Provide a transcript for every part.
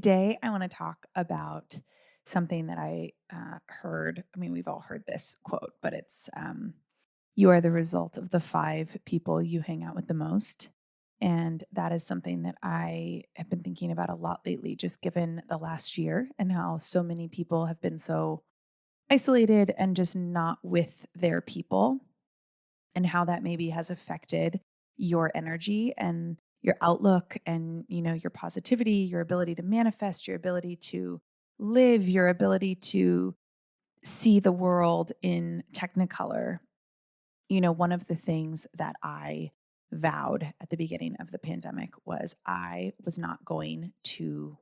Today, I want to talk about something that I heard. I mean, we've all heard this quote, but it's you are the result of the five people you hang out with the most. And that is something that I have been thinking about a lot lately, just given the last year and how so many people have been so isolated and just not with their people, and how that maybe has affected your energy and your outlook and your positivity, your ability to manifest, your ability to live, your ability to see the world in technicolor. One of the things that I vowed at the beginning of the pandemic was I was not going to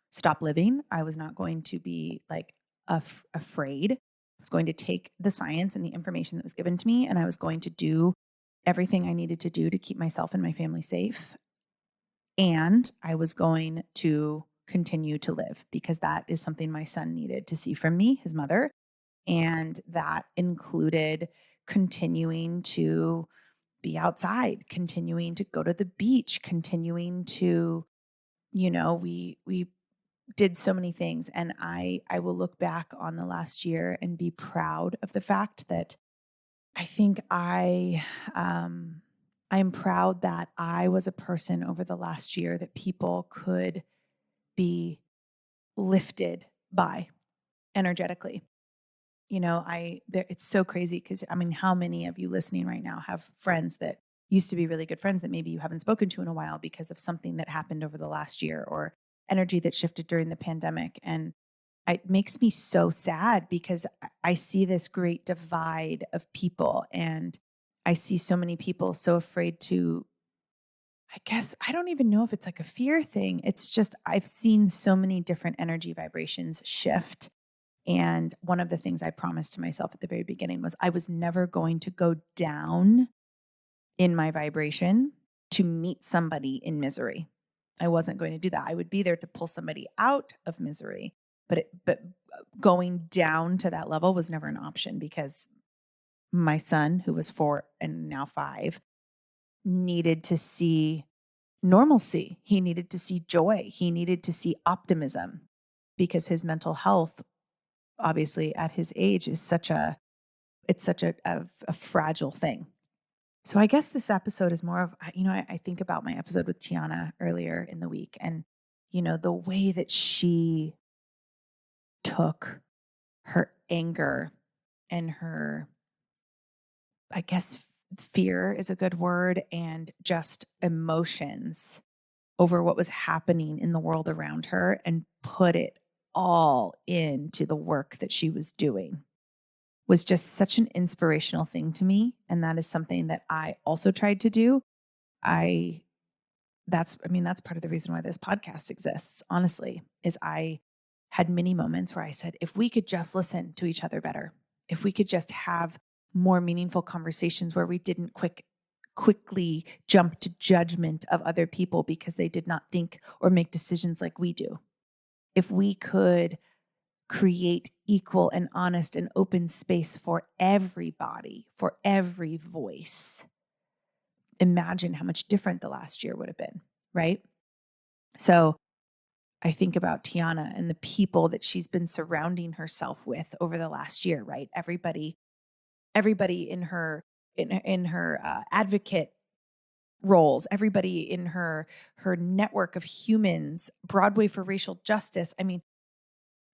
stop living. I was not going to be like afraid. I was going to take the science and the information that was given to me, and I was going to do everything I needed to do to keep myself and my family safe. And I was going to continue to live because that is something my son needed to see from me, his mother. And that included continuing to be outside, continuing to go to the beach, continuing to, we did so many things. And I will look back on the last year and be proud of the fact that I think I'm proud that I was a person over the last year that people could be lifted by energetically. It's so crazy because I mean, how many of you listening right now have friends that used to be really good friends that maybe you haven't spoken to in a while because of something that happened over the last year or energy that shifted during the pandemic? And it makes me so sad because I see this great divide of people, and I see so many people so afraid to, I guess, I don't even know if it's like a fear thing. It's just, I've seen so many different energy vibrations shift. And one of the things I promised to myself at the very beginning was I was never going to go down in my vibration to meet somebody in misery. I wasn't going to do that. I would be there to pull somebody out of misery, but going down to that level was never an option because my son, who was 4 and now 5, needed to see normalcy. He needed to see joy. He needed to see optimism because his mental health, obviously at his age, is it's such a fragile thing. So I guess this episode is more of, I think about my episode with Tiana earlier in the week and, the way that she took her anger and her, I guess, fear is a good word, and just emotions over what was happening in the world around her and put it all into the work that she was doing was just such an inspirational thing to me. And that is something that I also tried to do. That's part of the reason why this podcast exists, honestly, is I had many moments where I said, if we could just listen to each other better, if we could just have more meaningful conversations where we didn't quickly jump to judgment of other people because they did not think or make decisions like we do. If we could create equal and honest and open space for everybody, for every voice, imagine how much different the last year would have been, right? So I think about Tiana and the people that she's been surrounding herself with over the last year, right? Everybody in her advocate roles, everybody in her network of humans, Broadway for Racial Justice. I mean,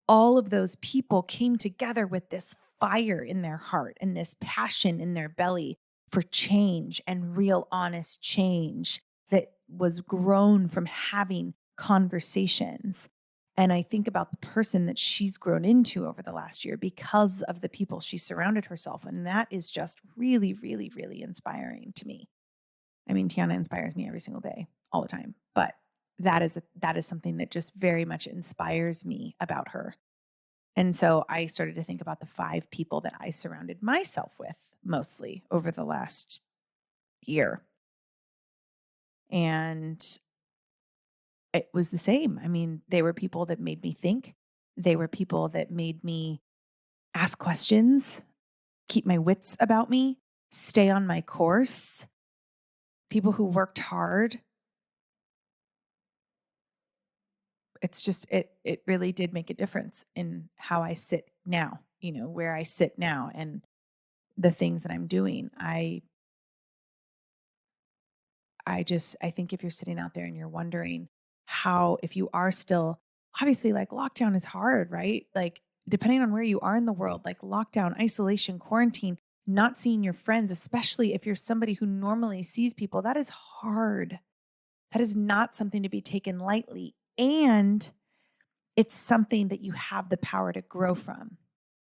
all of those people came together with this fire in their heart and this passion in their belly for change and real honest change that was grown from having conversations. And I think about the person that she's grown into over the last year because of the people she surrounded herself. And that is just really, really, really inspiring to me. I mean, Tiana inspires me every single day, all the time. But that is something that just very much inspires me about her. And so I started to think about the 5 people that I surrounded myself with mostly over the last year. And it was the same. I mean, they were people that made me think. They were people that made me ask questions, keep my wits about me, stay on my course. People who worked hard, it's just it really did make a difference in how I sit now, where I sit now and the things that I'm doing. I think if you're sitting out there and you're wondering how, if you are still, obviously, like, lockdown is hard, right? Like, depending on where you are in the world, like lockdown, isolation, quarantine, not seeing your friends, especially if you're somebody who normally sees people, that is hard. That is not something to be taken lightly. And it's something that you have the power to grow from.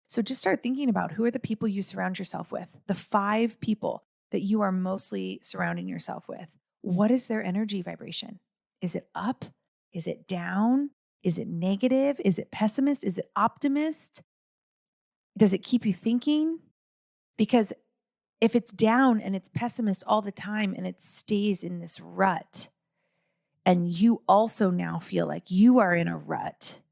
So just start thinking about, who are the people you surround yourself with? The 5 people that you are mostly surrounding yourself with. What is their energy vibration? Is it up? Is it down? Is it negative? Is it pessimist? Is it optimist? Does it keep you thinking? Because if it's down and it's pessimist all the time and it stays in this rut, and you also now feel like you are in a rut,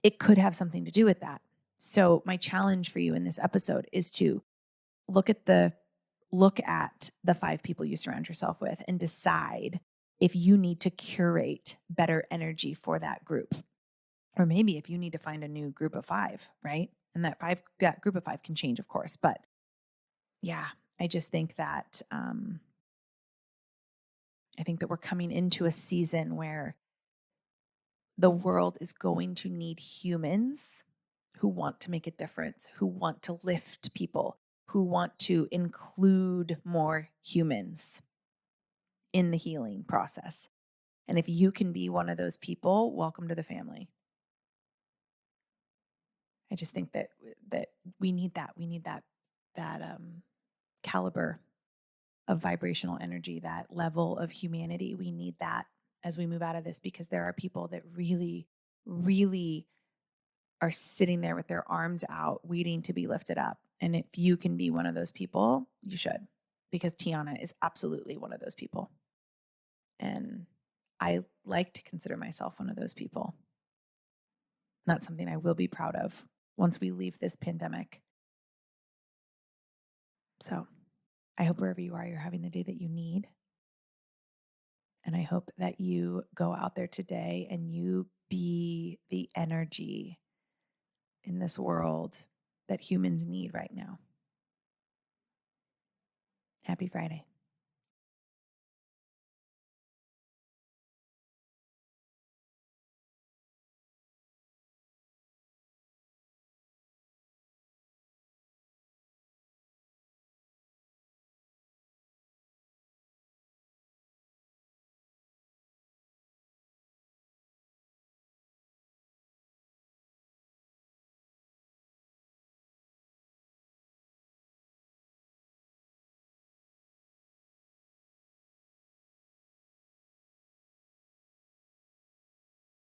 it could have something to do with that. So my challenge for you in this episode is to look at the 5 people you surround yourself with and decide if you need to curate better energy for that group. Or maybe if you need to find a new group of 5, right? And that group of 5 can change, of course. But yeah, I just think that we're coming into a season where the world is going to need humans who want to make a difference, who want to lift people, who want to include more humans in the healing process. And if you can be one of those people, welcome to the family. I just think that we need that. We need that caliber of vibrational energy, that level of humanity. We need that as we move out of this, because there are people that really, really are sitting there with their arms out, waiting to be lifted up. And if you can be one of those people, you should, because Tiana is absolutely one of those people. And I like to consider myself one of those people. That's something I will be proud of once we leave this pandemic. So I hope wherever you are, you're having the day that you need. And I hope that you go out there today and you be the energy in this world that humans need right now. Happy Friday.